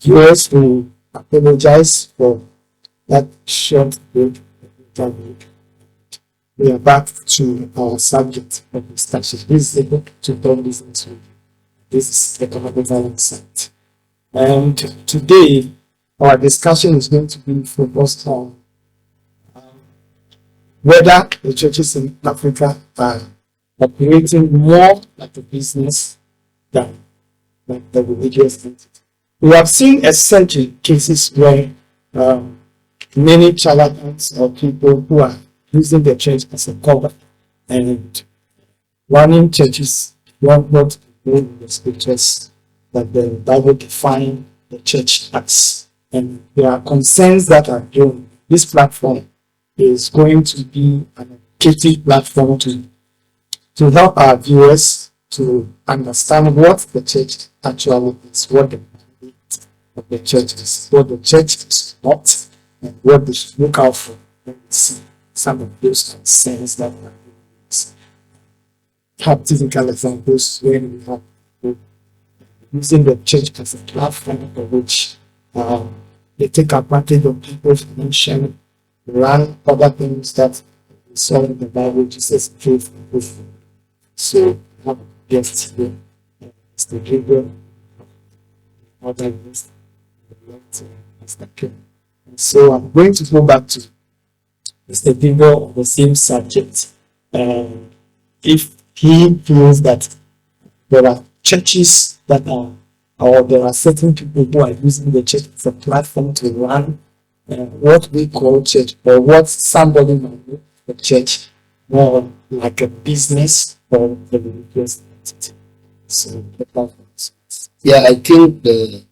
viewers will apologize for that short break. We are back to our subject of discussion. This is able to turn business review. This is Economical Insight. And today, our discussion is going to be focused on whether the churches in Africa are operating more like a business than like the religious entity. We have seen essential cases where many charlatans or people who are using the church as a cover and running churches want not to go in the scriptures that the Bible defines the church as. And there are concerns that are grown. This platform is going to be an educative platform to help our viewers to understand what the church actually is, what the mandate of the church is, what the church is not, and what they should look out for when we see some of those concerns that are raised. Have typical examples when we have people using the church as a platform for which they take advantage of people's financial, run other things that we saw in the Bible, Jesus proof and proof. So we have guests here, Mr. Gabriel, other guests, Mr. King. And so I'm going to go back to Mr. Gabriel on the same subject. If he feels that there are churches that are, or there are certain people who are using the church as a platform to run what we call church, or what somebody might do the church more like a business or a religious entity. So, yeah, I think the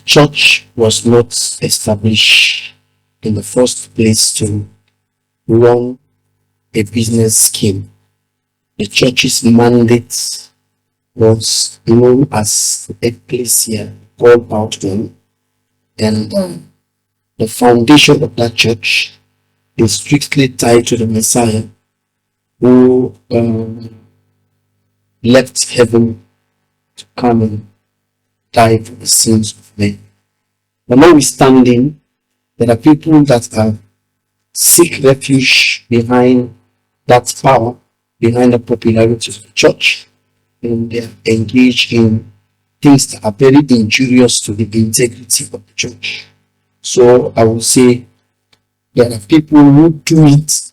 church was not established in the first place to run a business scheme. The church's mandate was known as the ecclesia, called out one, and the foundation of that church is strictly tied to the Messiah, who left heaven to come and die for the sins of men. But notwithstanding, there are people that seek refuge behind that power, behind the popularity of the church, and they are engaged in things that are very injurious to the integrity of the church. So I will say there are people who do it,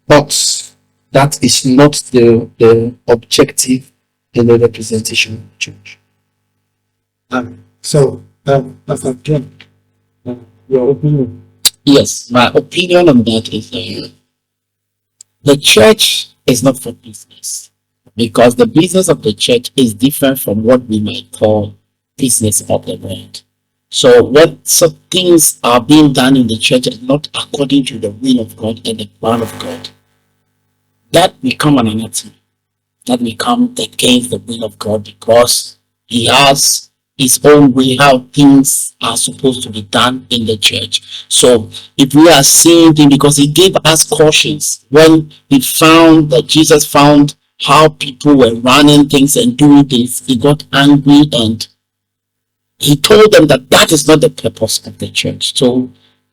but that is not the objective and the representation of the church. Pastor Ken, your opinion? Yes, my opinion on that is the church is not for business, because the business of the church is different from what we might call business of the world. So when some things are being done in the church and not according to the will of God and the plan of God, that become an anathema. That become against the will of God, because He has His own way how things are supposed to be done in the church. So if we are seeing things, because He gave us cautions when He found that Jesus found how people were running things and doing things, He got angry and He told them that that is not the purpose of the church. So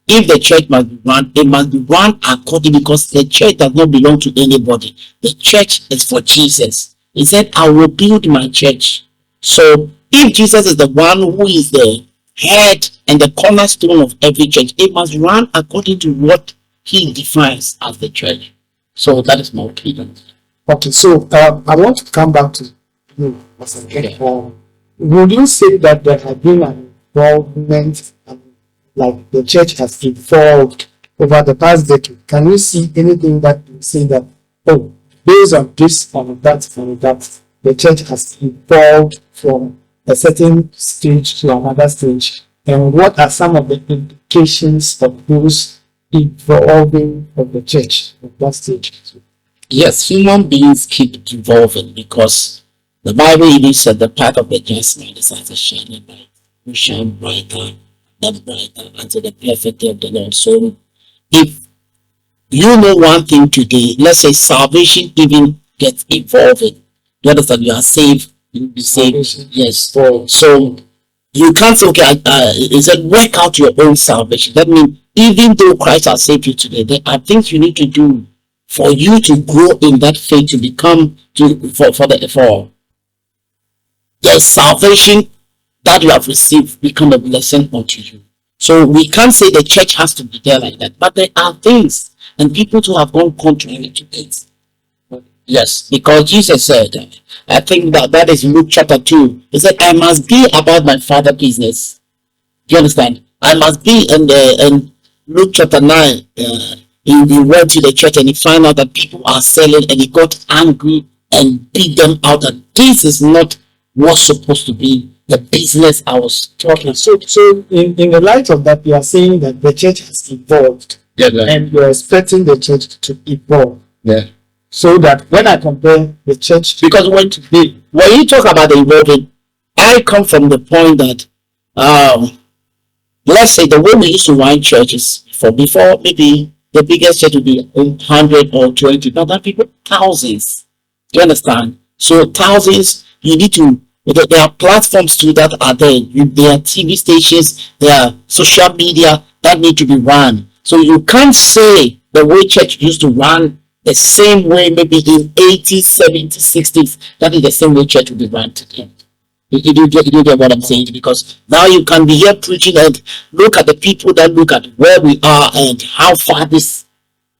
if the church must be run, it must be run according, because the church does not belong to anybody. The church is for Jesus. He said, I will build my church. So if Jesus is the one who is the head and the cornerstone of every church, it must run according to what He defines as the church. So that is my opinion. Okay, so I want to come back to you, Pastor Ken. Would you say that there has been an involvement, like the church has evolved over the past decade? Can you see anything that you say that, oh, based on this, on that, the church has evolved from a certain stage to another stage? And what are some of the implications of those evolving of the church at that stage? Yes, human beings keep evolving, because the Bible even said the path of the just man is as a shining light, who shine brighter and brighter until the perfect day of the Lord. So if you know one thing today, let's say salvation even gets evolving. You understand? You are saved, you will be saved. Yes. So You can't say, okay, it said, work out your own salvation. That means even though Christ has saved you today, there are things you need to do for you to grow in that faith to become for the salvation that you have received become a blessing unto you. So we can't say the church has to be there like that, but there are things and people who have gone contrary to it. Yes, because Jesus said, I think that is Luke chapter 2. He said, I must be about my father's business. Do you understand? I must be in Luke chapter 9. He went to the church and he found out that people are selling and he got angry and beat them out. And this is not what's supposed to be the business I was talking. So in the light of that, you are saying that the church has evolved. Yeah, and you are expecting the church to evolve. yeah. So that when I compare the church, Because when you talk about the evolving, I come from the point that let's say the way we used to run churches before maybe the biggest church would be 100 or 20, now that people thousands. Do you understand? So thousands, you need to. There are platforms too that are there. There are TV stations, there are social media that need to be run. So you can't say the way church used to run the same way maybe in 80s, 70s, 60s. That is the same way church will be run today. You get what I'm saying? Because now you can be here preaching and look at the people that look at where we are and how far this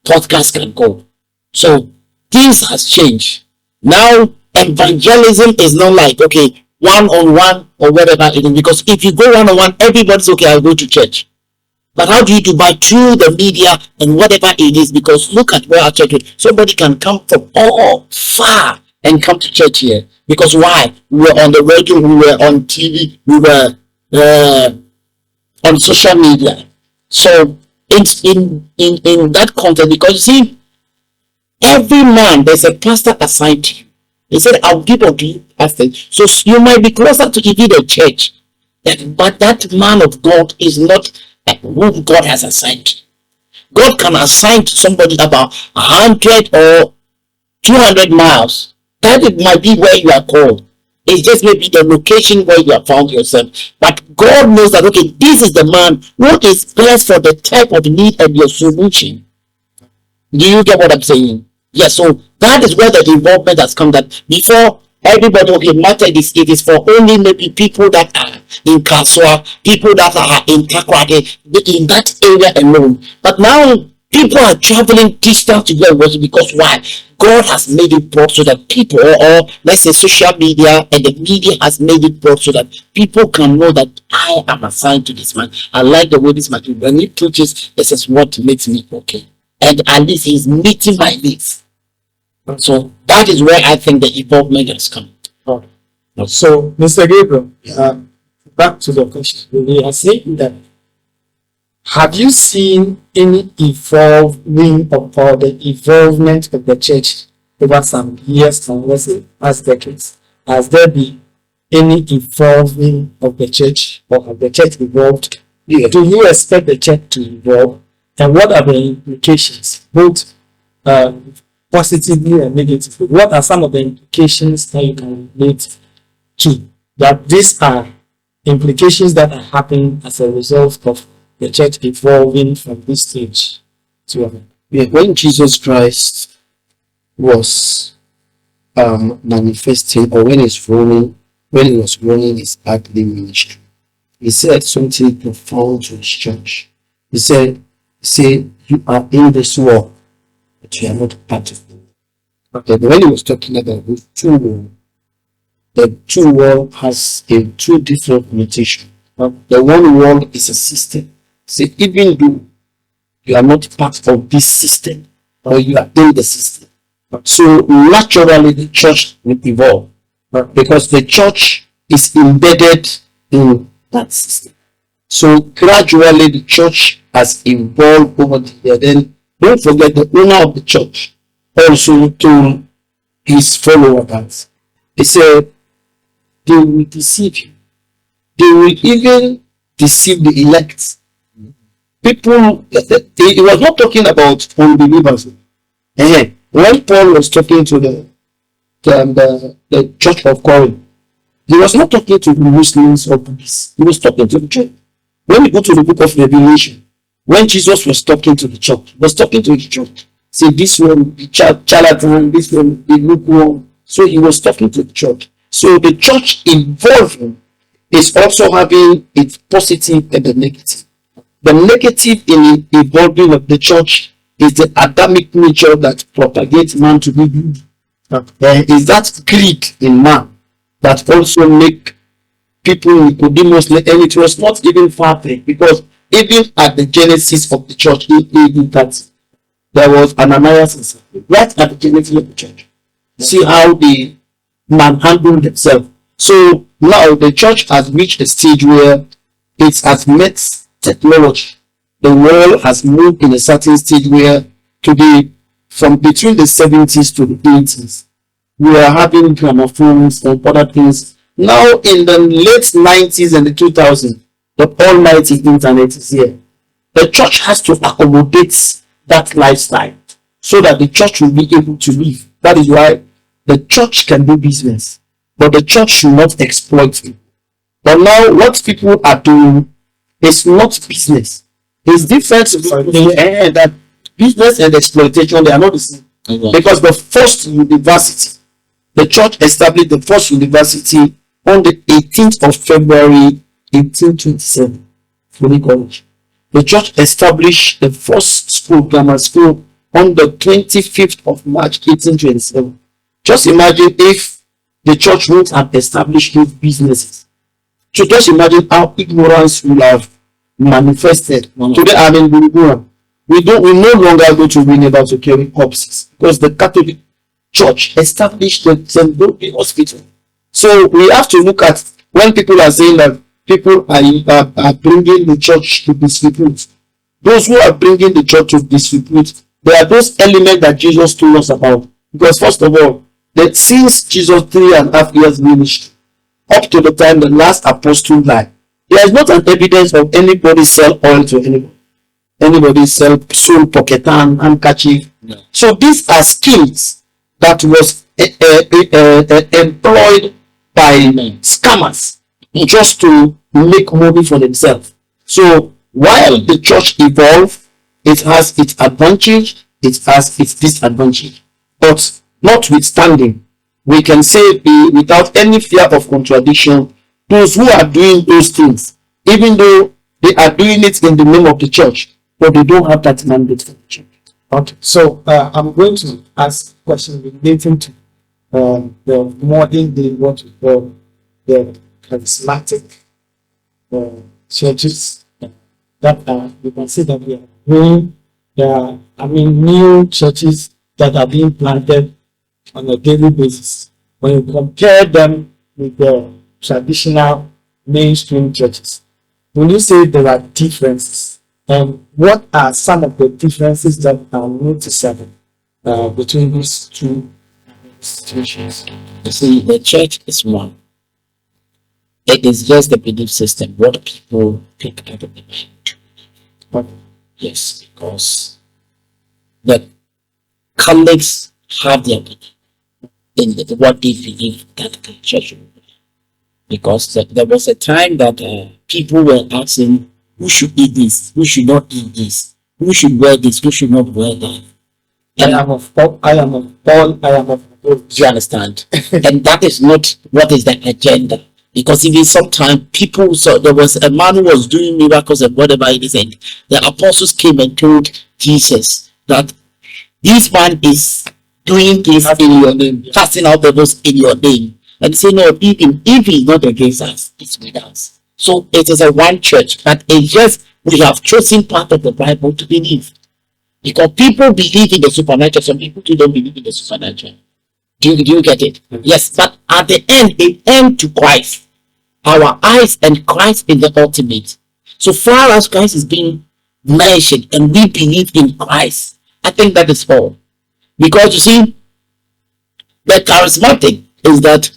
podcast can go. So things has changed. Now evangelism is not like, okay, one on one or whatever it is. Because if you go one on one, everybody's okay, I'll go to church. But how do you do by through the media and whatever it is? Because look at where our church is. Somebody can come from all far and come to church here. Because why? We were on the radio, we were on TV, we were on social media. So it's in that context, because you see, every man there's a pastor assigned to you. He said, I'll give unto you pastors. So you might be closer to even the church. But that man of God is not whom God has assigned. God can assign to somebody about 100 or 200 miles. That it might be where you are called. It's just maybe the location where you have found yourself. But God knows that, okay, this is the man who is best for the type of need and your solution. Do you get what I'm saying? Yes, so that is where the involvement has come. That before everybody, okay, matter is it is for only maybe people that are in Kaswa, people that are in Takwate, in that area alone. But now people are traveling distance to go worship because why? God has made it broad so that people, or let's say social media, and the media has made it broad so that people can know that I am assigned to this man. I like the way this man, when he preaches, this is what makes me okay. And at least he's meeting my needs. So that is where I think the involvement has come. So, Mr. Gabriel, back to the question. We are saying that, have you seen any evolving or the evolvement of the church over some years, or let's say past decades? Has there been any evolving of the church, or have the church evolved? Yeah. Do you expect the church to evolve? And what are the implications, both positively and negatively? What are some of the implications that you can relate to? That these are implications that are happening as a result of the church evolving from this stage to another. Yeah, when Jesus Christ was manifesting, or when he was running his earthly ministry, he said something profound to his church. He said, you are in this world, but you are not part of it. Okay, when he was talking about the two world, the two world has a two different mutation. The one world is a system. See, even though you are not part of this system, or you are in the system, so naturally the church will evolve, because the church is embedded in that system. So gradually the church has evolved over the year. Then don't forget, the owner of the church also told his followers that he said they will deceive you. They will even deceive the elect. People, he was not talking about unbelievers. When Paul was talking to the church of Corinth, He was not talking to the Muslims or Buddhists. He was talking to the church. When we go to the book of Revelation, when Jesus was talking to the church, he was talking to the church. Say, this one be charlatan, this one be lukewarm. So he was talking to the church. So the church involving is also having its positive and the negative. The negative in involving of the church is the Adamic nature that propagates man to be good. Is that greed in man that also make people Nicodemus, and it was not even far-fetched, because even at the genesis of the church in AD 30, there was Ananias and Sapphira, right at the genesis of the church. See how the manhandled themselves. So now the church has reached a stage where it has met technology. The world has moved in a certain stage where today, from between the 70s to the 80s, we are having gramophones and other things. Now in the late 90s and the 2000s, the almighty internet is here. The church has to accommodate that lifestyle so that the church will be able to live. That is why the church can do business, but the church should not exploit it. But now what people are doing is not business. It's different that business and exploitation, they are not the same. Because the first university, the church established the first university on the 18th of February 1827, Holy College. The church established the first school, grammar school, on the 25th of March 1827. Just imagine if the church would have established those businesses. So just imagine how ignorance will have manifested. Today, I mean, we no longer go to Winneba to carry corpses, because the Catholic Church established the St. Bobby Hospital. So we have to look at when people are saying that people are bringing the church to disrepute. Those who are bringing the church to disrepute, they are those elements that Jesus told us about. Because first of all, that since Jesus 3.5 years ministry, up to the time the last apostle died, there is not an evidence of anybody sell oil to anybody. Anybody sell soul pocketan, handkerchief. No. So these are schemes that was employed by scammers just to make money for themselves. So while the church evolved, it has its advantage, it has its disadvantage. But notwithstanding, we can say without any fear of contradiction, those who are doing those things, even though they are doing it in the name of the church, but they don't have that mandate for the church. Okay, so I'm going to ask a question relating to the modern day, what we call the charismatic churches that are, you can see that we are growing. There are, new churches that are being planted on a daily basis. When you compare them with the traditional mainstream churches, will you say there are differences? And what are some of the differences that are noticeable between these two institutions? You see, the church is one. It is just the belief system, what people pick out of the mind. But yes, because the Catholics have their belief in what they believe that the church will be. Because there was a time that people were asking, who should eat this? Who should not eat this? Who should wear this? Who should not wear that? And I am of Paul, I am of Paul, I am of Paul. Do you understand? And that is not what is the agenda. Because even sometimes people saw there was a man who was doing miracles and whatever it is, and the apostles came and told Jesus that this man is doing this in your name, casting out devils in your name. And say, no, even if he's not against us, it's with us. So it is a one church, but it's just we have chosen part of the Bible to believe. Because people believe in the supernatural, some people too don't believe in the supernatural. Do you get it? Yes, but at the end, it ends to Christ. Our eyes and Christ is the ultimate. So far as Christ is being mentioned and we believe in Christ, I think that is all. Because you see, the charismatic is that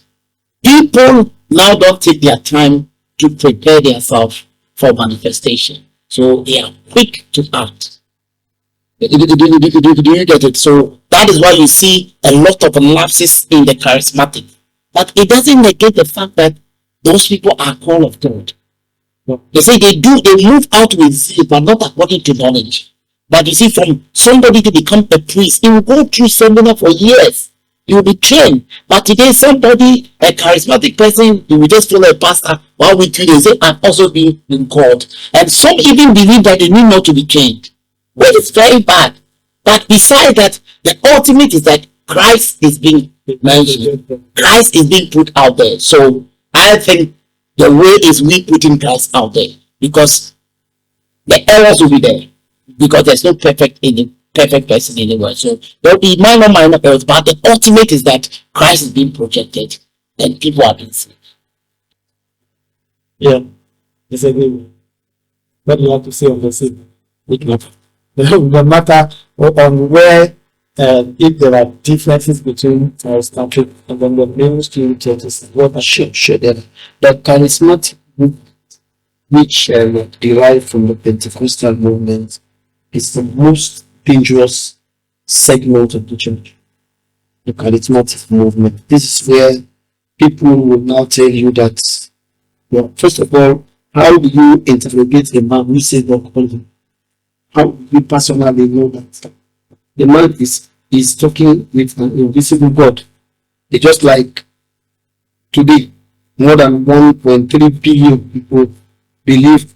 people now don't take their time to prepare themselves for manifestation. So they are quick to act. Do you get it? So that is why you see a lot of lapses in the charismatic. But it doesn't negate the fact that those people are called of God. They say they move out with zeal, but not according to knowledge. But you see, from somebody to become a priest, he will go through seminar for years. You will be trained. But today, somebody, a charismatic person, you will just follow a pastor 1 week, 2 days, say, I'm also being called. And some even believe that they need not to be trained, which is very bad. But besides that, the ultimate is that Christ is being mentioned. Christ is being put out there. So I think the way is we putting Christ out there, because the errors will be there, because there's no perfect person anywhere. So there'll be minor errors, but the ultimate is that Christ is being projected and people are being saved. Yeah, disagree. What do you have to say on the same? No matter on where, if there are differences between charismatic and then the mainstream churches, what are Sure. The charismatic movement, which derived from the Pentecostal movement, is the most dangerous segment of the church. The charismatic movement. This is where people will now tell you that, well, first of all, how do you interrogate a man who says God called him? How do you personally know that the man is talking with an invisible God? It's just like today, more than 1.3 billion people believe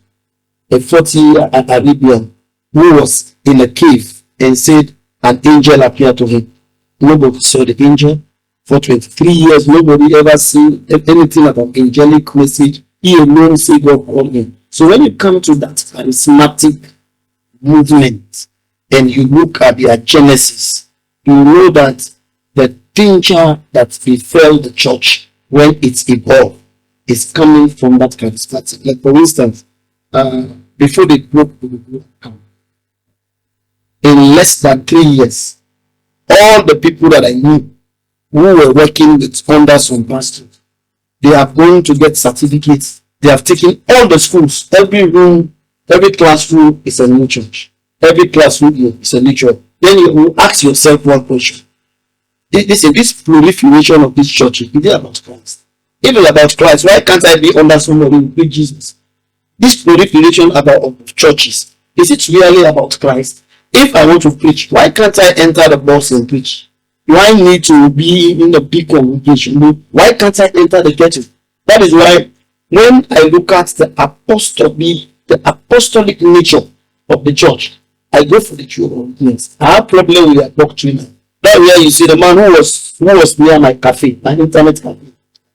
a 40-year Arabian who was in a cave and said an angel appeared to him. Nobody saw the angel. For 23 years, nobody ever seen anything about angelic message. He alone said God called him. So when you come to that charismatic movement and you look at their genesis, you know that the danger that befell the church when it's evolved is coming from that charismatic. Like for instance, before they broke the group account, in less than 3 years, all the people that I knew who were working under some pastors, they have gone to get certificates. They have taken all the schools, every room, every classroom is a new church. Every classroom is a new church. Then you will ask yourself one question. This proliferation of this church, is it about Christ? If it's about Christ, why can't I be under somebody who preach Jesus? This proliferation of churches, is it really about Christ? If I want to preach, why can't I enter the bus and preach? Do I need to be in the big congregation? Why can't I enter the ghetto? That is why when I look at the apostolic nature of the church, I go for the true obedience. I have problem with their doctrine. That's where you see the man who was near my cafe, my internet cafe.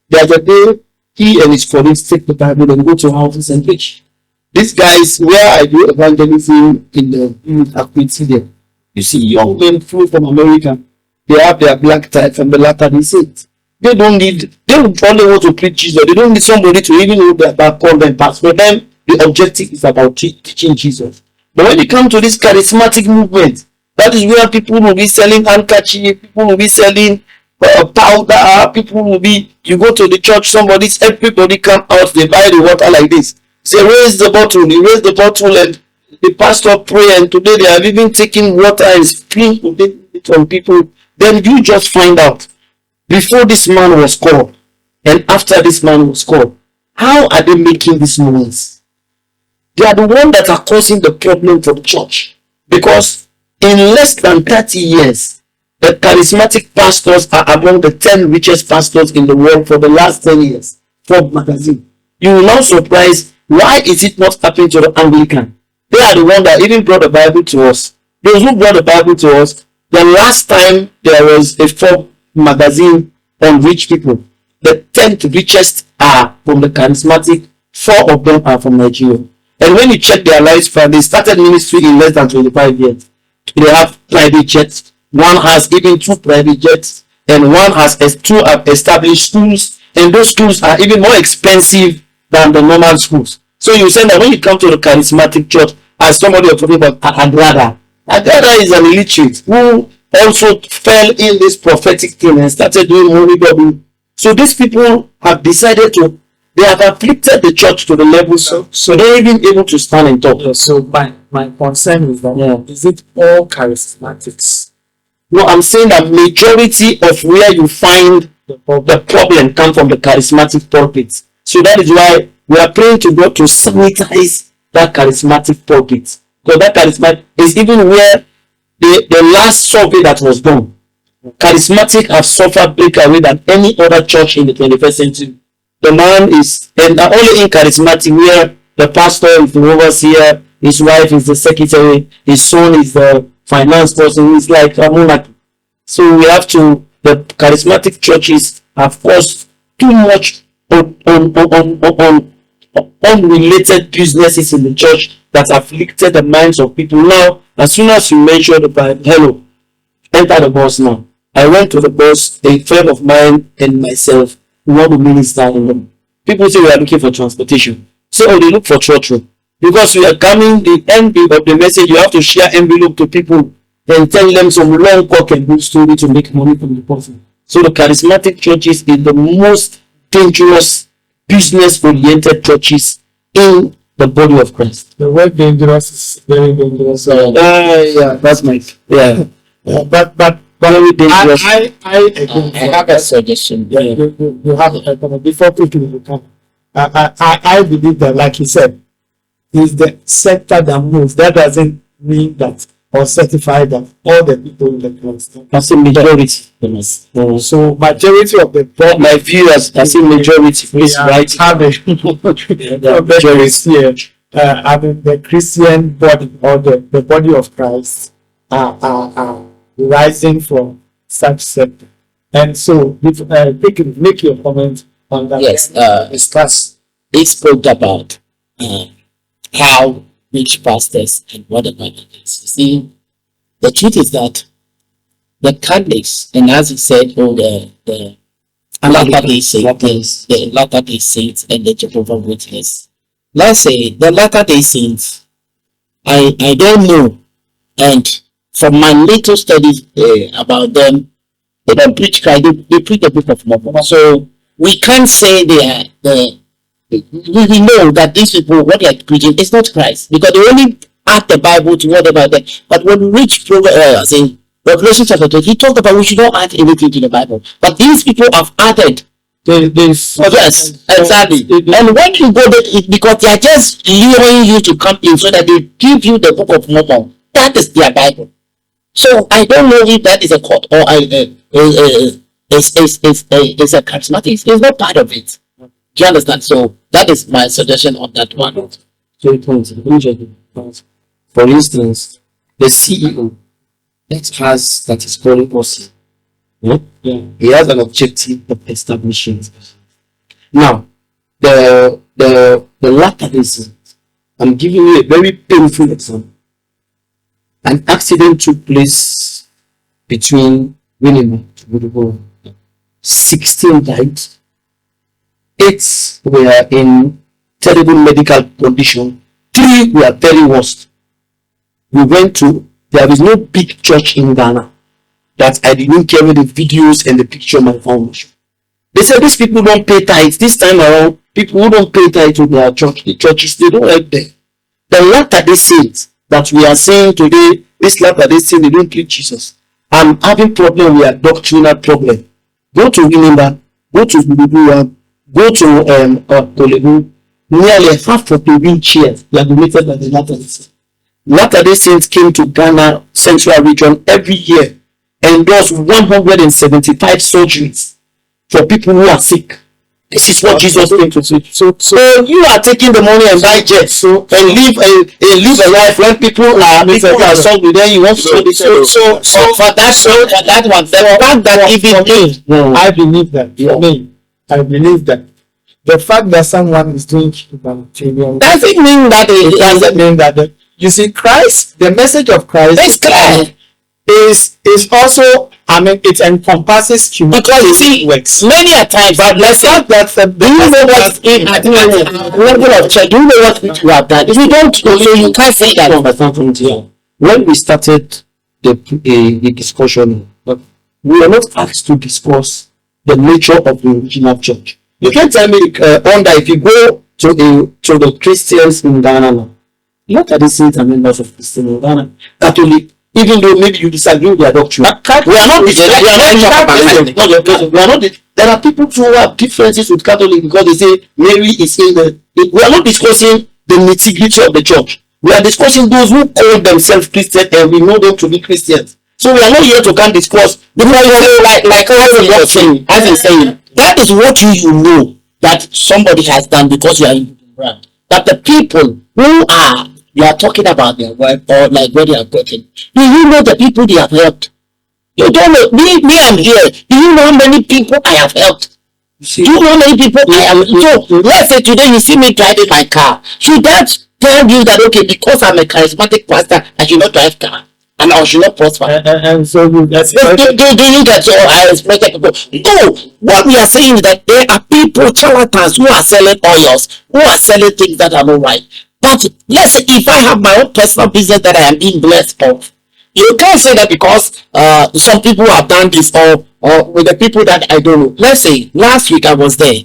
The other day, he and his colleagues take the Bible and go to houses and preach. These guys, where I do evangelism in the activity there, you see young men flew from America. They have their black tie from the Latter-day Saints. They would only want to preach Jesus. They don't need somebody to even know their back, call them pastor. For them, the objective is about teaching Jesus. But when you come to this charismatic movement, that is where people will be selling handkerchiefs, people will be selling powder, people will be, you go to the church, everybody come out, they buy the water like this. Say, raise the bottle, you raise the bottle and the pastor pray, and today they are even taking water and sprinkling it on people. Then you just find out, before this man was called, and after this man was called, how are they making this noise? They are the ones that are causing the problem for the church. Because in less than 30 years, the charismatic pastors are among the 10 richest pastors in the world for the last 10 years. Forbes magazine. You will now surprise, why is it not happening to the Anglican? They are the ones that even brought the Bible to us. Those who brought the Bible to us, the last time there was a Forbes magazine on rich people, the 10th richest are from the charismatic, 4 of them are from Nigeria. And when you check their lifespan, they started ministry in less than 25 years. They have private jets. One has even 2 private jets, and one has 2 established schools, and those schools are even more expensive than the normal schools. So you say that when you come to the charismatic church, as somebody was talking about Agrada is an illiterate who also fell in this prophetic thing and started doing holy body. So these people have decided they have afflicted the church to the level so they're even able to stand and talk. Yeah, so my concern is that is it all charismatics? No, I'm saying that majority of where you find the problem come from the charismatic pulpits. So that is why we are praying to God to sanitize that charismatic pulpit. Because that charismatic is even where the last survey that was done. Charismatic have suffered breakaway than any other church in the 21st century. The man is, and only in charismatic where the pastor is the overseer, his wife is the secretary, his son is the finance person. It's like a monarchy. So we have to, the charismatic churches have caused too much unrelated businesses in the church that afflicted the minds of people. Now, as soon as you mention the Bible, hello, enter the bus now. I went to the bus, a friend of mine and myself, we want to minister in them. People say we are looking for transportation. So they look for church room. Because we are coming, the end of the message, you have to share envelope to people and tell them some long cock and bull story to make money from the person. So the charismatic churches is the most dangerous business-oriented churches in the body of Christ. The word dangerous is very dangerous. Yeah, that's my But very dangerous. I have a suggestion. You have it before quickly you come. I believe that, like you said, is the sector that moves. That doesn't mean that or certify that all the people in the class. That's a majority. So majority of the My view as a majority, please right. Have a majority here. I mean the Christian body or the body of Christ are rising from such sector. And so make your comment on that. Yes, Discuss. he spoke about how rich pastors and what about it is. You see, the truth is that the Catholics, and as he said, the Latter-day Saints, the Latter-day Saints and the Jehovah's Witnesses. Let's say the Latter-day Saints, I don't know, and from my little studies about them, they don't preach Christ, they preach the Book of Mormon. So we can't say they are we know that these people, what they are preaching is not Christ, because they only add the Bible to what about them. But when we reach in Revelation chapter 2, he talked about we should not add anything to the Bible. But these people have added. Yes, exactly. And when you go there, because they are just luring you to come in so that they give you the Book of Mormon. That is their Bible. So I don't know if that is a court or is a charismatic. It's not part of it. Do you understand? So that is my suggestion on that one. For instance, the CEO that is calling us. Yeah? He has an objective of establishing. Now, the Latter-day Saints, I'm giving you a very painful example. An accident took place between Winnipeg and Woodrow. 16 died. 8 were in terrible medical condition. 3 were very worst. There is no big church in Ghana that I didn't carry the videos and the picture of my foundation. They said these people don't pay tithes. This time around, people who don't pay tithes to their church, the churches, they don't help them. The Latter-day Saints that we are saying today, this Latter-day Saints, they don't preach Jesus. I'm having problem with a doctrinal problem. Go to Winnipeg, go to Buduwa, go to Kolebu. Nearly half of the wheelchairs were donated by the Latter-day Saints. Latter-day Saints came to Ghana Central Region every year and does 175 surgeries for people who are sick. This is what Jesus came to say. So you are taking the money and buy jets and live a life when people are solved with them. You want to so for that one, the fact that even I believe that. For me, I believe that the fact that someone is doing humanitarian doesn't mean that it doesn't mean that you see Christ, the message of Christ is also, I mean, it encompasses human. Because you see, many a times, but let's say that do you know what in at the level of church, do you know what you have done? If you don't know, so you can't say that. When we started the discussion, we were not asked to discuss the nature of the original church. You can't tell me if you go to the Christians in Ghana now, what are the saints and members of Christians in Ghana? Catholic. Even though maybe you disagree with their doctrine, we are not There are people who have differences with Catholic because they say Mary is in the. We are not discussing the nitty-gritty of the church. We are discussing those who call themselves Christians and we know them to be Christians. So we are not here to come discuss the like as I'm saying. That is what you know that somebody has done because you are in the brand. But the people who are you are talking about their work or like where they are working, do you know the people they have helped? You don't know. Me, I'm here. Do you know how many people I have helped? Do you know how many people I have? So let's say today you see me driving my car. Should that tell you that okay, because I'm a charismatic pastor, I should not drive car and I should not prosper? And so you do you get so I expect people? No, what we are saying is that there are people, charlatans, who are selling oils, who are selling things that are not right. But let's say if I have my own personal business that I am being blessed of, you can't say that because some people have done this or with the people that I don't know. Let's say last week I was there.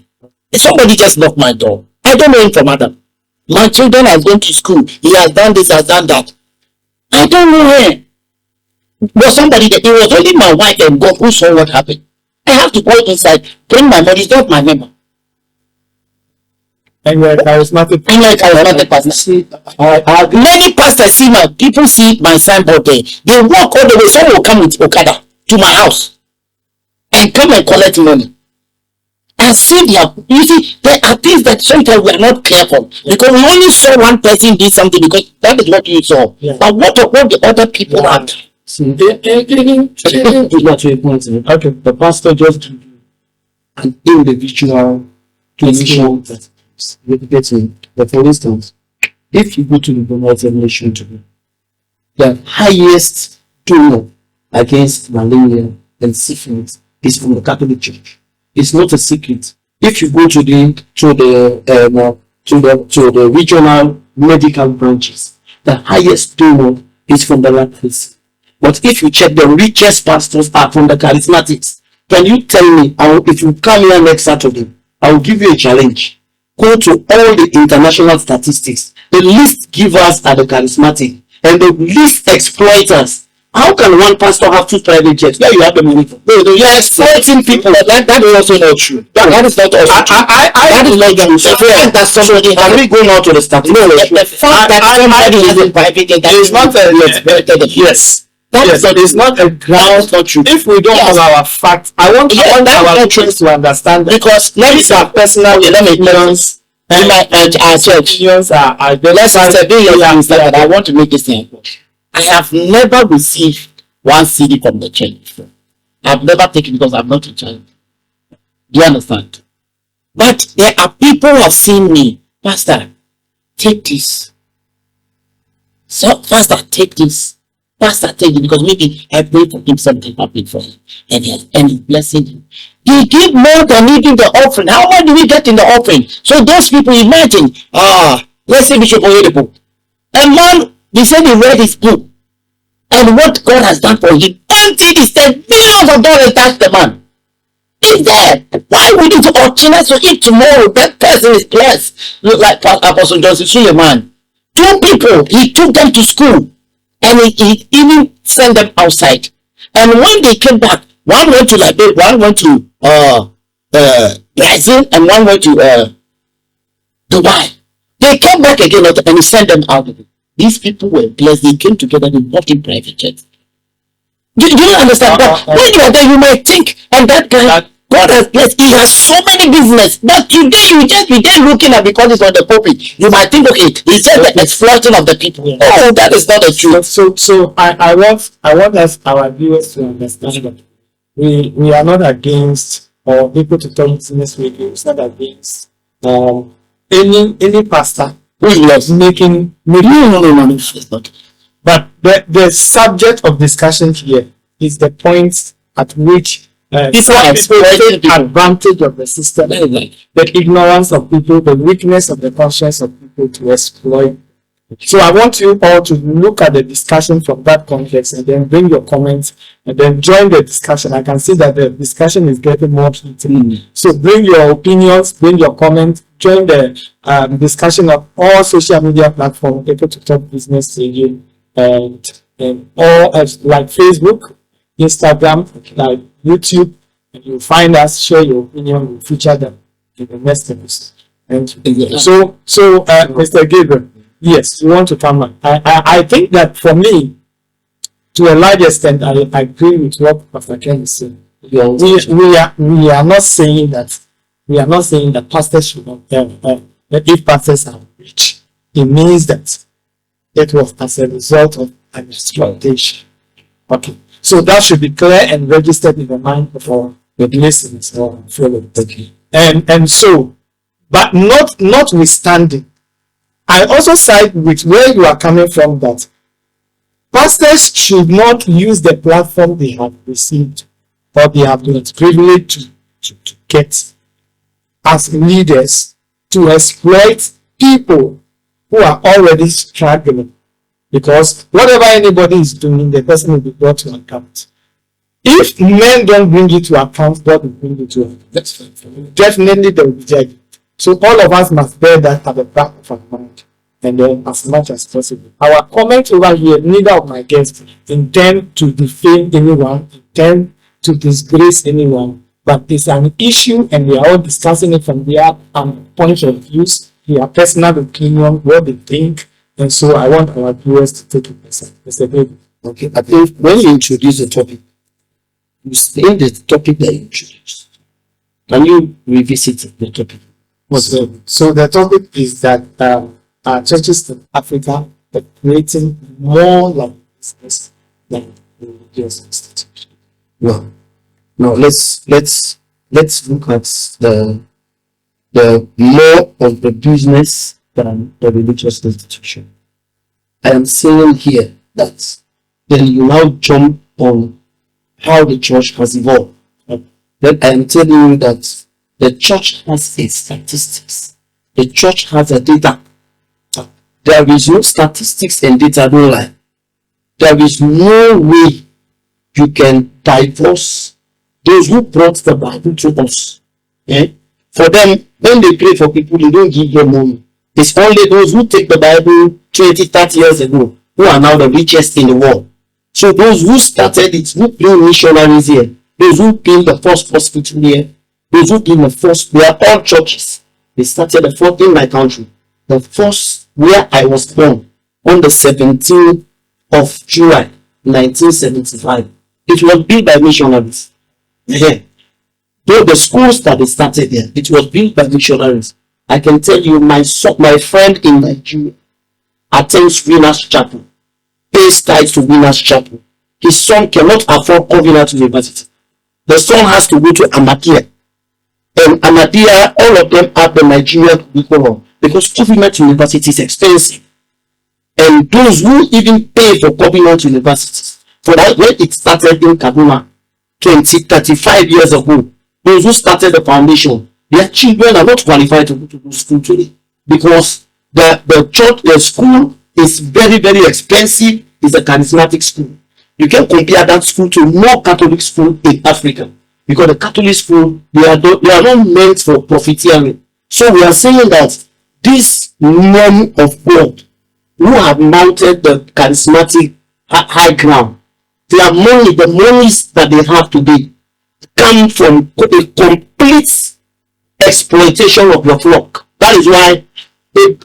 Somebody just knocked my door. I don't know him from Adam. My children are going to school. He has done this, has done that. I don't know him. But somebody that it was only my wife and God who saw what happened. I have to go inside, bring my money, it's not my member. And you're a charismatic. I'm like a charismatic pastor. See, many pastors see my people see my signboard there. They walk all the way. Someone will come with Okada to my house and come and collect money. And see you see, there are things that sometimes we are not careful because we only saw one person do something because that is what you saw. Yeah. But what about the other people are? See, Okay, the pastor just an individual donation that is getting. But for instance, if you go to the United Nations today, the highest donor against malaria and syphilis is from the Catholic Church. It's not a secret. If you go to the regional medical branches, the highest donor is from the Catholics. But if you check, the richest pastors are from the charismatics. Can you tell me, if you come here next Saturday, I will give you a challenge. Go to all the international statistics. The least givers are the charismatic and the least exploiters. How can one pastor have 2 private jets? Where you have the money for? No, you are exploiting people. That is also not true. That is not also true. That is not true. The fact that somebody can we go now to the statistics? No, the fact that somebody has a private jet that is not yes. It's not a ground. Not true. If we don't have our facts, I want our church to understand that. Because let me say personal opinions. Our church opinions are the less that I want to make this thing. I have never received 1 CD from the church before. I've never taken because I'm not a child. Do you understand? But there are people who have seen me, Pastor, take this. So, Pastor, take this. Pastor, take it because maybe I pray for him, something happened for him, and he's blessing him. He give more than even the offering. How much do we get in the offering? So those people, imagine, let's say Bishop Oyedepo. A man, they said he read his book, and what God has done for him, until he said millions of dollars touch the man. Is there? Why would it opportunize so if tomorrow that person is blessed? Look like Apostle Joseph Suleiman. 2 people, he took them to school. And he even sent them outside. And when they came back, one went to Liberia, one went to Brazil, and one went to Dubai. They came back again and he sent them out. These people were blessed. They came together. They bought in private jets. You don't understand that? When you are there, you might think, and that guy, God has blessed. He has so many business. But today you just be there looking at because it's on the pulpit. You might think, okay, it's just the exploiting of the people. Oh, that is not the truth. So I want us our viewers to understand that we are not against or people to talk business with you. It's not against any pastor who is making no. But the subject of discussion here is the point at which people take advantage of the system, the ignorance of people, the weakness of the conscience of people to exploit. So I want you all to look at the discussion from that context and then bring your comments and then join the discussion. I can see that the discussion is getting more heated. So bring your opinions, bring your comments, join the discussion of all social media platforms, Able to Talk Business Radio, and all like Facebook, Instagram, like YouTube, and you'll find us, share your opinion, we'll feature them in the next episode. And Yeah. so, Mr. Gabriel, yes, you want to come on. I think that for me, to a large extent, I agree with what Pastor Ken is saying. We are not saying that pastors should not that if pastors are rich, it means that it was as a result of an exploitation. Okay, so that should be clear and registered in the mind of our listeners or followers. Okay. And so, but notwithstanding, I also side with where you are coming from, that pastors should not use the platform they have received or they have been privileged to get as leaders to exploit people who are already struggling. Because whatever anybody is doing, the person will be brought to account. If men don't bring it to account, God will bring it to account. That's fine for me. Definitely they will be judged. So all of us must bear that at the back of our mind. And then as much as possible. Our comment over here, neither of my guests intend to defame anyone, intend to disgrace anyone, but it's an issue and we are all discussing it from their point of views, their personal opinion, what they think. And so I want our viewers to take it personally. Mr. David. Okay, I think when you introduce the topic, you say the topic that you introduced. Can you revisit the topic? So the topic is that churches in Africa are creating more like business than religious institutions. Well, no, let's look at the more of the business than the religious institution. I am saying here that then you now jump on how the church has evolved. Then I am telling you that the church has its statistics. The church has a data. There is no statistics and data, no lie. There is no way you can divorce those who brought the Bible to us. Eh? For them, when they pray for people, they don't give them money. It's only those who take the Bible 20, 30 years ago who are now the richest in the world. So those who started it, who bring missionaries here, those who built the first hospital here, those who built the first, they are all churches. They started the first in my country. The first where I was born on the 17th of July, 1975. It was built by missionaries. Yeah. Though the schools that they started there, it was built by missionaries. I can tell you, my friend in Nigeria attends Winners Chapel, pays tithes to Winners Chapel. His son cannot afford Covenant University. The son has to go to Ahmadiyya. And Ahmadiyya, all of them have the Nigerian curriculum because Covenant University is expensive. And those who even pay for Covenant universities, for that when it started in Kaduna 35 years ago, those who started the foundation, their children are not qualified to go to the school today because the school is very, very expensive. It's a charismatic school. You can compare that school to no Catholic school in Africa because the Catholic school, they are not meant for profiteering. So we are saying that these men of God who have mounted the charismatic high ground, their money, the monies that they have today, come from a complete exploitation of your flock. That is why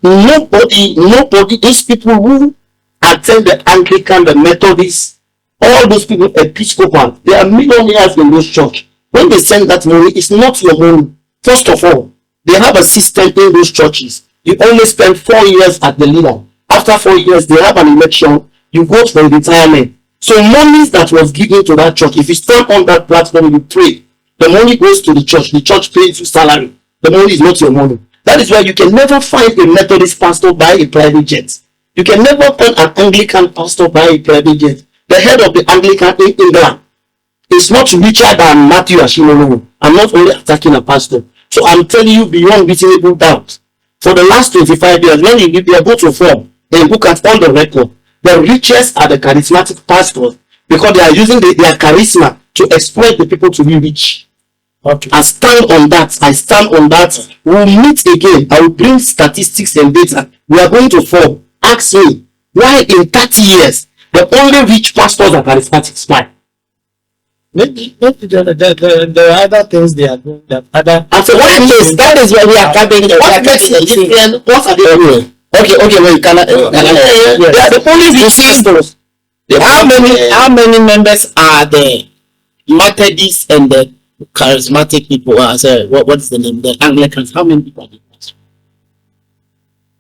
nobody, these people who attend the Anglican, the Methodist, all those people, Episcopal, they are millionaires in those church. When they send that money, it's not your money. First of all, they have a system in those churches. You only spend 4 years at the leader. After 4 years, they have an election. You go for retirement. So money that was given to that church, if you stand on that platform, you pray, the money goes to the church pays you salary. The money is not your money. That is why you can never find a Methodist pastor buy a private jet. You can never find an Anglican pastor buy a private jet. The head of the Anglican in England is not richer than Matthew Ashimolowo. I'm not only attacking a pastor. So I'm telling you beyond reasonable doubt. For the last 25 years, when you go to form, and look at all the record, the richest are the charismatic pastors because they are using their charisma to exploit the people to be rich. Okay. I stand on that. We'll meet again. I will bring statistics and data. We are going to form. Ask me why in 30 years the only rich pastors are charismatic. Why? Maybe there are other things they are doing that other. And so that is where we are coming. What makes the difference? What are they doing? Okay, well, you cannot. They are the police resistors. How many members are the Methodists and the charismatic people? Sorry, what is the name? The Anglicans. How many people are the pastors?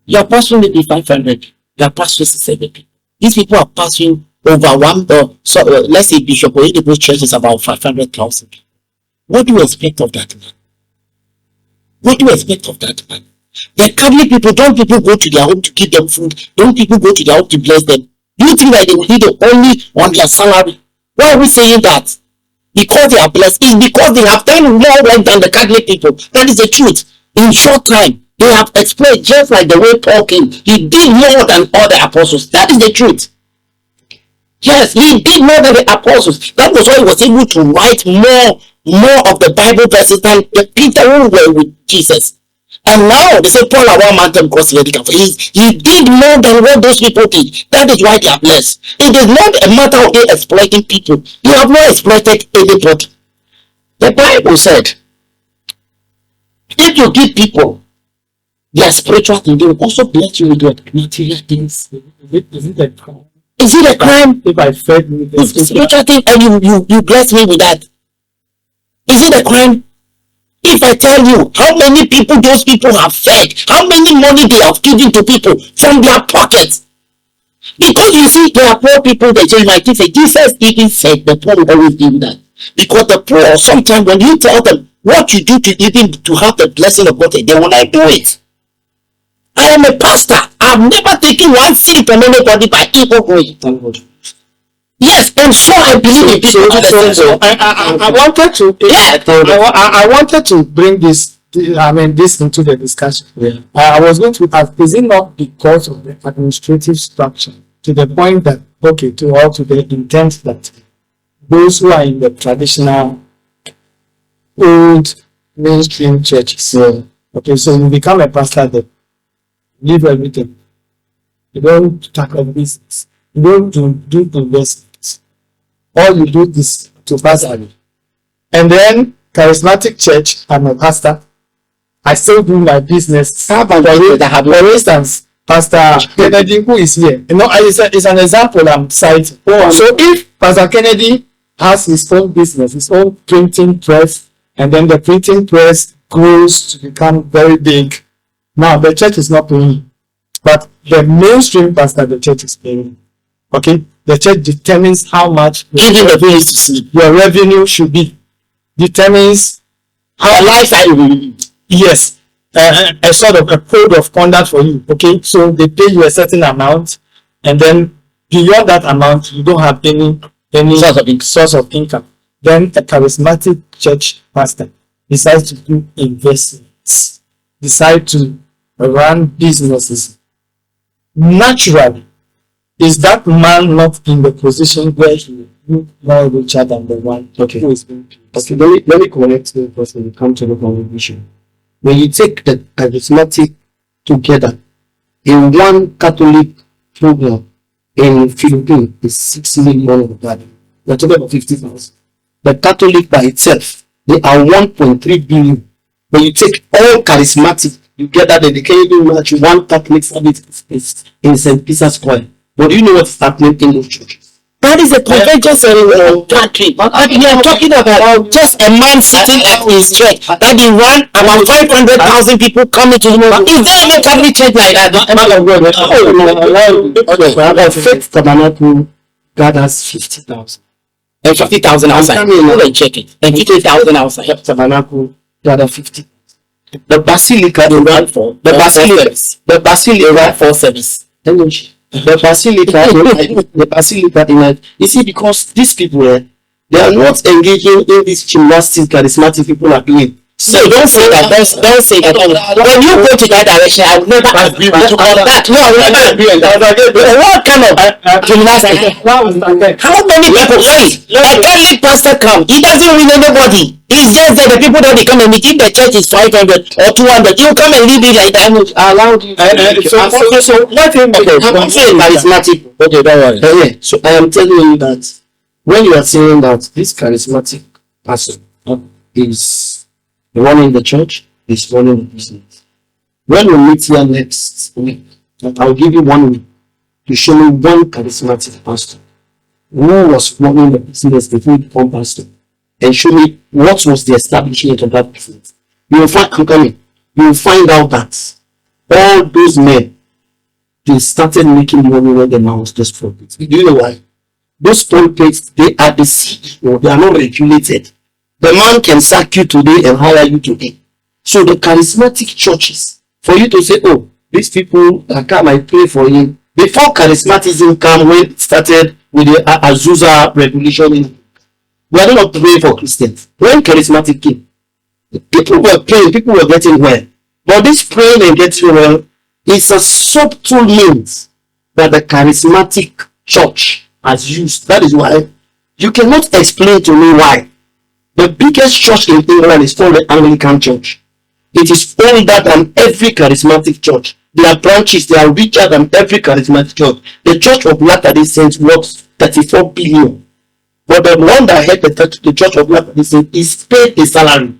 Your pastor may be 500. Your pastor is 70. These people are pastoring over one. Let's say Bishop Oyedepo's church is about 500,000. What do you expect of that man? What do you expect of that man? The Catholic people, don't people go to their home to give them food? Don't people go to their home to bless them? Do you think that they will be the only on their salary? Why are we saying that? Because they are blessed. It's because they have done more work than the Catholic people. That is the truth. In short time, they have exploited just like the way Paul came. He did more than all the apostles. That is the truth. Yes, he did more than the apostles. That was why he was able to write more of the Bible verses than the Peter who were with Jesus. And now they say Paul one mountain cross he did more than what those people did. That is why they are blessed. It is not a matter of they exploiting people. You have not exploited anybody. The Bible said, if you give people their spiritual thing, they will also bless you with your material things. Is it a crime? Is it a crime? If I fed you with spiritual thing and you bless me with that? Is it a crime? If I tell you how many people those people have fed, how many money they have given to people from their pockets. Because you see, there are poor people that say, like Jesus even said the poor will always do that. Because the poor, sometimes when you tell them what you do to even to have the blessing of God, they will not do it. I am a pastor. I've never taken one cent from anybody by evil going. Thank God. Yes, and so I believe in people. I wanted to. Yeah. I wanted to bring this into the discussion. Yeah. I was going to ask: is it not because of the administrative structure to the point that to the intent that those who are in the traditional old mainstream churches, so you become a pastor, then leave everything. You don't tackle business. You don't do investments. All you do is to pastor. And then charismatic church, I'm a pastor. I still do my business. For instance, Pastor Kennedy, who is here, it's an example I'm citing. So if Pastor Kennedy has his own business, his own printing press, and then the printing press grows to become very big, now the church is not paying, but the mainstream pastor, the church is paying. Okay, the church determines how much your revenue should be. Determines how lifestyle you will live. Yes, a sort of a code of conduct for you. Okay, so they pay you a certain amount, and then beyond that amount, you don't have any source of income. Then a charismatic church pastor decides to do investments, decide to run businesses. Naturally, is that man not in the position where he will more richer than the one who is being paid? Okay, let me correct you first when you come to the congregation. When you take the charismatic together in one Catholic program in Philippines is 6 million of that. We're talking about 50,000. The Catholic by itself, they are 1.3 billion. When you take all charismatic together, then they can even match one Catholic service in St. Peter's Square. But do you know what's happening in those churches? That is a convention country. We are talking about just a man sitting at his church that he ran about 500,000 people coming to him. Is there any Catholic church like that? Faith Tabernacle gathers 50,000. And 50,000 outside. Go and check it. And 50,000 outside. Tabernacle gather 50. The Basilica they ran for the Basilica ran for service. The Basilica, you see, because these people, they are not engaging in this gymnastics charismatic people are doing. So don't say that. Don't say that. When you go to that direction, I will never agree with you on that. No, I will never agree on that. What kind of gymnastics? How many people? A Catholic pastor come. He doesn't win anybody. He's just that the people that they come and meet. If the church is 500 or 200, you come and leave it like that. Allowed you. So let him. I'm saying charismatic. Okay, don't worry. So I am telling you that when you are saying that this charismatic person is running the church, is running the business. When we meet here next week, I'll give you 1 week to show me one charismatic pastor who was running the business before he became pastor, and show me what was the establishment of that business. You will find, I'm coming, you will find out that all those men, they started making money when the man was just pulpit. Do you know why? Those pulpits, they are the CEO, they are not regulated. The man can sack you today and hire you today. So the charismatic churches, for you to say, oh, these people, I come, I pray for him. Before charismatism came, when it started with the Azusa revolution, we are not praying for Christians. When charismatic came, people were praying, people were getting well. But this praying and getting well is a subtle means that the charismatic church has used. That is why you cannot explain to me why the biggest church in England is called the Anglican Church. It is older than every charismatic church. Their branches, they are richer than every charismatic church. The Church of Latter-day Saints worth 34 billion. But the one that had the Church of Latter-day Saints is paid a salary.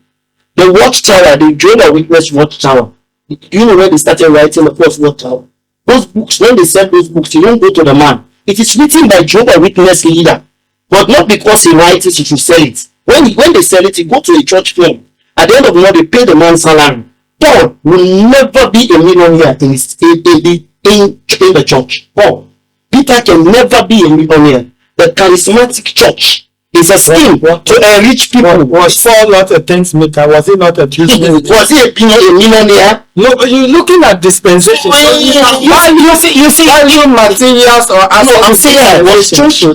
The Watchtower, the Jehovah's Witness Watchtower. Do you know when they started writing the first Watchtower? Those books, when they sell those books, you don't go to the man. It is written by Jehovah's Witness leader. But not because he writes it, he should sell it. When they sell it, you go to a church firm. At the end of the month, they pay the man's salary. Paul will never be a millionaire in the church. Paul. Peter can never be a millionaire. The charismatic church is a scheme to enrich people. Was Saul not a thanks maker? Was he not a business? Was he a millionaire? No, but you're looking at dispensation. You see value materials or I'm saying was true.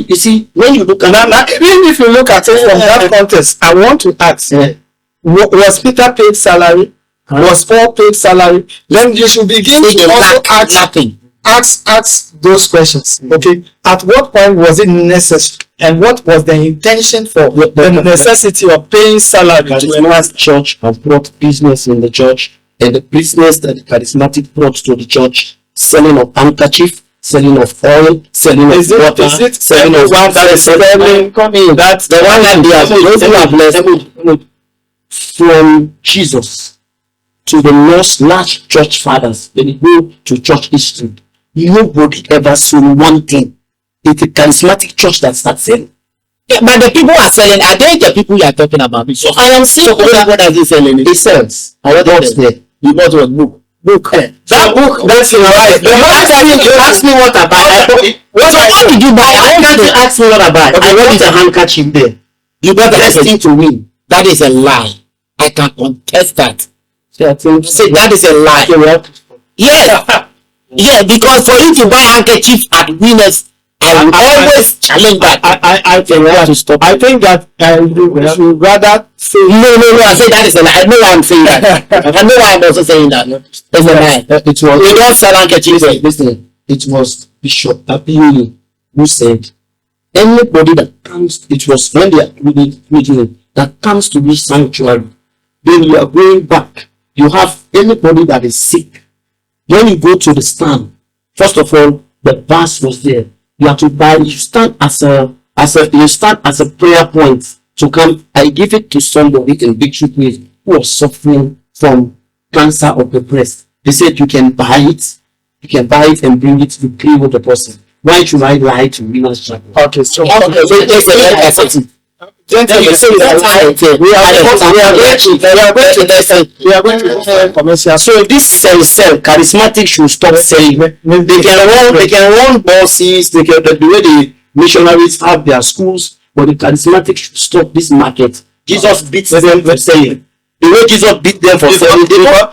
You see, when you look at that, even if you look at it from that context, I want to ask: was Peter paid salary? Was Paul paid salary? Then you should begin to also ask those questions. Okay, at what point was it necessary, and what was the intention for the necessity of paying salary to a last church has brought business in the church, and the business that the charismatic brought to the church, selling of handkerchief, selling of oil, selling of water, selling of one that is selling. That's the one that they are from Jesus to the large church fathers. When you go to church history, nobody ever sold one thing. It's a charismatic church that starts selling. Yeah, but the people are selling. Are they the people you are talking about? So I am saying, what does he selling? He sells. I bought there. You bought what book? Book. That book. That's your right. You asked me what I buy. What did you buy? I want you to ask me what I buy. I want a handkerchief there. You got the thing to win. That is a lie. I can contest that. Say that is a lie. Yes. Yeah, because for you to buy handkerchief at Winners, I will always challenge that. I think we have to stop. I think that we should rather say no. I say that is a lie. I know why I'm saying that. I know why I'm also saying that. It's a lie. It was. We don't sell handkerchiefs. Listen. It was Bishop Abiyuni who said, anybody that comes, it was when they are reading that comes to this sanctuary, then you are going back. You have anybody that is sick. When you go to the stand, first of all, the verse was there. You have to buy. You stand as a prayer point to come. I give it to somebody in Victory Place who was suffering from cancer of the breast. They said you can buy it. You can buy it and bring it to pray with the person. Why should I lie to Winners Chapel? Okay, so we are going to commercial. So this sell charismatic should stop selling. They can run bosses. They can the way the missionaries have their schools, but the charismatic should stop this market. Jesus beats them for selling. The way Jesus beat them for selling,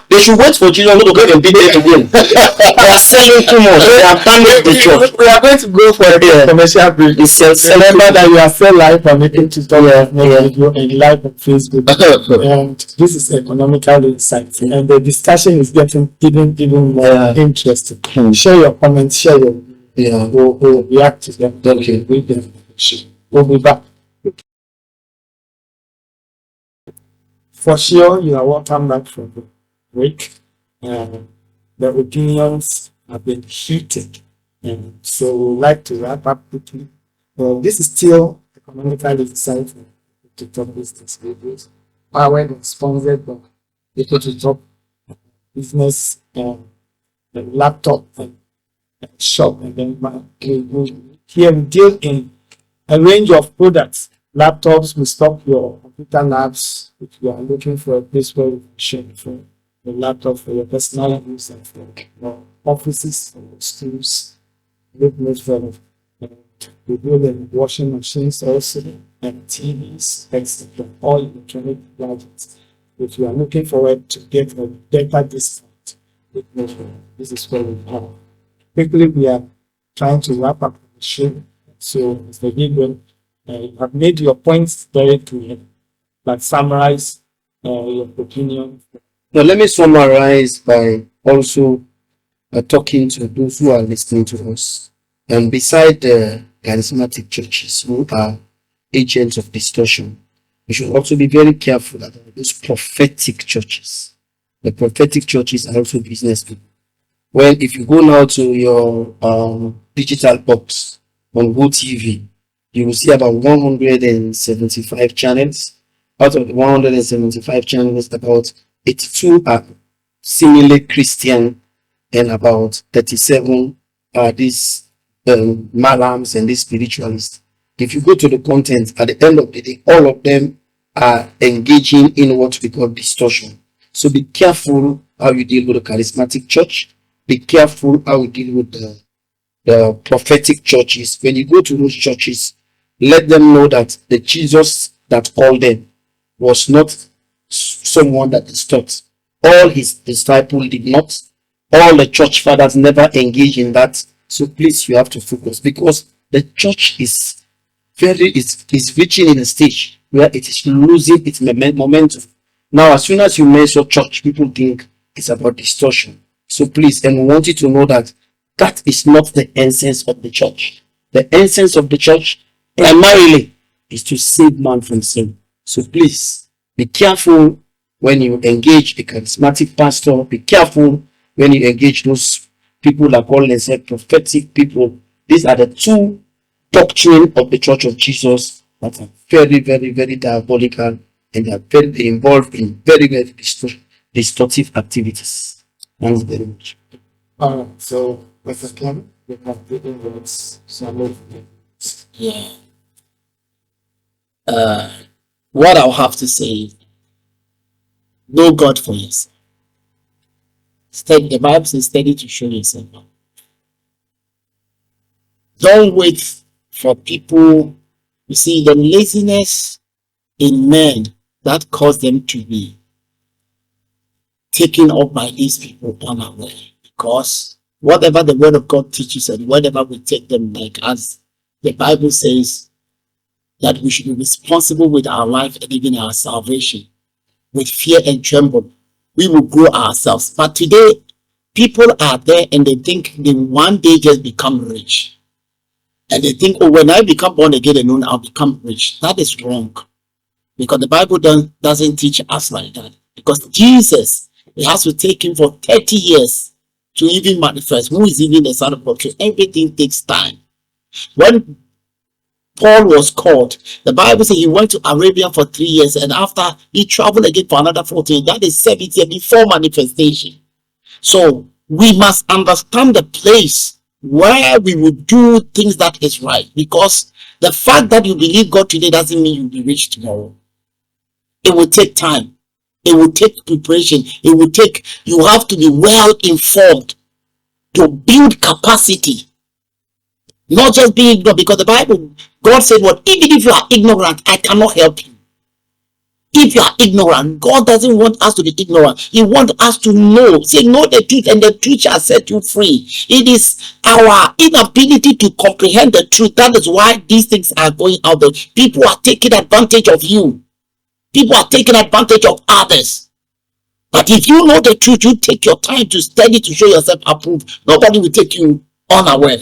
they should wait for Jesus to go and beat them again. They are selling too much. They have damaged the church. We are going to go for a commercial break. Remember that you are still live on the video and live on Facebook. And this is Economical Insight. And the discussion is getting even more interesting. Share your comments, share your we'll react to them. Okay. We'll be back. For sure, you are welcome back from the break. The opinions have been heated, and so we'd like to wrap up quickly This is still Economical Insight to top business videos, powered and sponsored by Eco to Top business laptop and shop. And then here we deal in a range of products. Laptops, we stock your computer labs if you are looking for a place where you can share for your laptop for your personal use and for your offices and your schools. For we deal in washing machines also and TVs, etc. All electronic gadgets. If you are looking forward to get a better discount, this is where we are. Quickly, we are trying to wrap up the show. So, Mr. Gideon, you have made your points very clear, but summarize your opinion. Now, let me summarize by also talking to those who are listening to us. And beside the charismatic churches who are agents of distortion, we should also be very careful about those prophetic churches. The prophetic churches are also business people. Well, if you go now to your digital box on GoTV, you will see about 175 channels. Out of the 175 channels, about 82 are seemingly Christian, and about 37 are these malams and these spiritualists. If you go to the content, at the end of the day, all of them are engaging in what we call distortion. So be careful how you deal with the charismatic church. Be careful how you deal with the prophetic churches. When you go to those churches, let them know that the Jesus that called them was not someone that is taught. All his disciples did not. All the church fathers never engage in that. So please, you have to focus, because the church is reaching in a stage where it is losing its momentum. Now, as soon as you mention church, people think it's about distortion. So please, and we want you to know that that is not the essence of the church. The essence of the church primarily is to save man from sin. So please, be careful when you engage a charismatic pastor. Be careful when you engage those people that call themselves prophetic people. These are the two doctrines of the Church of Jesus that are very, very, very diabolical, and they are very involved in very, very distortive activities. Thanks very much. All right, so Mr. Clement, you have written words. Yeah. What I'll have to say is, know God for yourself. The Bible says, study to show yourself. Don't wait for people. You see, the laziness in men that caused them to be taken up by these people unaware. Because whatever the word of God teaches and whatever we take them, like as the Bible says, that we should be responsible with our life and even our salvation, with fear and tremble, we will grow ourselves. But today, people are there and they think they one day just become rich. And they think, oh, when I become born again and I'll become rich. That is wrong. Because the Bible doesn't teach us like that. Because Jesus, it has to take him for 30 years to even manifest. Who is even the Son of God? So everything takes time. When Paul was called, the Bible says he went to Arabia for 3 years, and after he traveled again for another 14. That is 70 years before manifestation. So we must understand the place where we will do things that is right, because the fact that you believe God today doesn't mean you'll be rich tomorrow. It will take time. It will take preparation. You have to be well informed to build capacity. Not just being ignorant, because the Bible, God said, what? Even if you are ignorant, I cannot help you. If you are ignorant, God doesn't want us to be ignorant. He wants us to know. Say, know the truth, and the truth shall set you free. It is our inability to comprehend the truth. That is why these things are going out there. People are taking advantage of you. People are taking advantage of others. But if you know the truth, you take your time to study to show yourself approved. Nobody will take you unaware.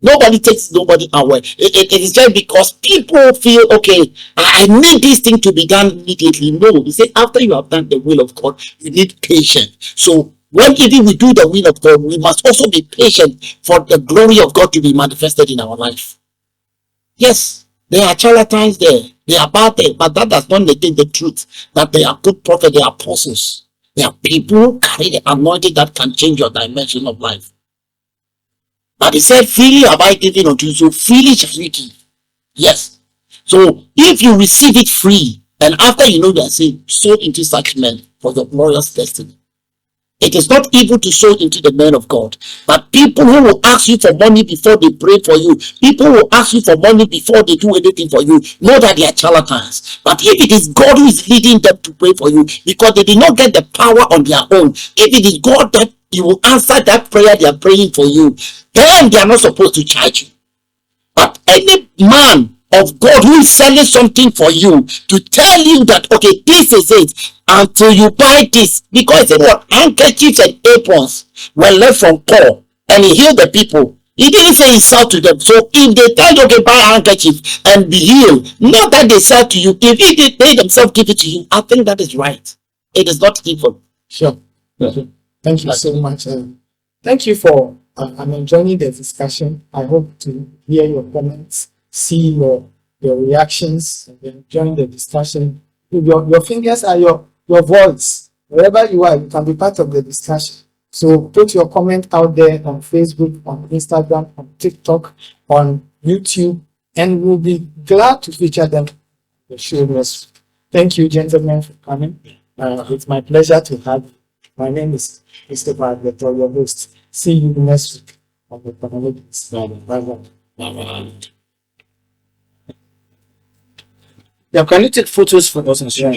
Nobody takes nobody away. It is just because people feel, okay, I need this thing to be done immediately. No, he said after you have done the will of God, you need patience. So when even we do the will of God, we must also be patient for the glory of God to be manifested in our life. Yes, there are charlatans there. They are bad there, but that does not negate the truth that they are good prophets, they are apostles. They are people who carry the anointing that can change your dimension of life. But he said, freely have I given unto you, so freely shall you give. Yes. So if you receive it free, and after you know that, say, sow into such men for your glorious destiny. It is not evil to sow into the men of God, but people who will ask you for money before they pray for you, people who will ask you for money before they do anything for you, know that they are charlatans. But if it is God who is leading them to pray for you, because they did not get the power on their own, if it is God that you will answer that prayer they are praying for you, then they are not supposed to charge you. But any man of God who is selling something for you to tell you that, okay, this is it until you buy this, because what handkerchiefs and aprons were left from Paul and he healed the people. He didn't say he sold to them. So if they tell you, okay, buy a handkerchief and be healed, not that they sell to you, if they themselves give it to you, I think that is right. It is not evil. Sure. Yeah. Thank you so much. Thank you for. I'm enjoying the discussion. I hope to hear your comments, see your reactions, and enjoying the discussion. Your fingers are your voice. Wherever you are, you can be part of the discussion. So put your comment out there on Facebook, on Instagram, on TikTok, on YouTube, and we'll be glad to feature them on the show next week. Thank you, gentlemen, for coming. It's my pleasure to have you. My name is Mr. Bartlett, your host. See you next week on the Economical Insight. Bye-bye. Yeah, can you take photos for us and share?